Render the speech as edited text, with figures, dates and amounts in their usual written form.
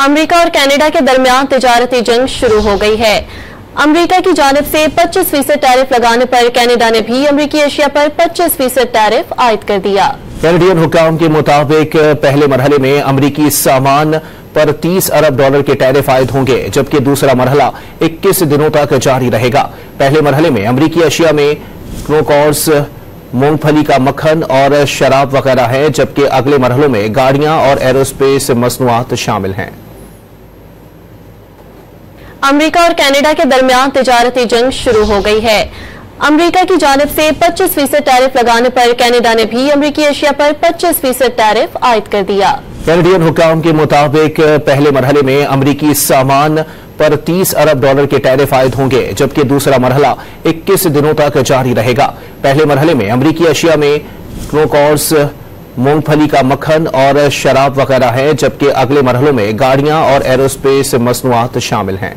America और Canada के दरमियान तिजारती जंग शुरू हो गई है। अमेरिका की जानिब से 25% टैरिफ लगाने पर कनाडा ने भी अमेरिकी एशिया पर 25% टैरिफ आयद कर दिया। कैनेडियन हुक्काम के मुताबिक पहले मरहले में अमेरिकी सामान पर $30 अरब के टैरिफ आयद होंगे, जबकि दूसरा मरहला 21 दिनों तक जारी रहेगा। पहले मरहले में अमेरिकी एशिया में क्रोकॉर्स, मूंगफली का मक्खन और शराब वगैरह है, जबकि अगले मरहलों में गाड़ियां और एरोस्पेस मसनूआत शामिल हैं। अमेरिका और कनाडा के दरमियान तिजारती जंग शुरू हो गई है। अमेरिका की जानिब से 25% टैरिफ लगाने पर कनाडा ने भी अमेरिकी एशिया पर 25% टैरिफ आयद कर दिया। कैनेडियन हुक्काम के मुताबिक पहले मरहले में अमेरिकी सामान पर $30 अरब के टैरिफ आयद होंगे, जबकि दूसरा मरहला 21 दिनों तक जारी रहेगा। पहले मरहले में अमेरिकी एशिया में क्रोकॉर्स, मूंगफली का मक्खन और शराब वगैरह है, जबकि अगले मरहलों में गाड़ियां और एरोस्पेस मसनूआत शामिल हैं।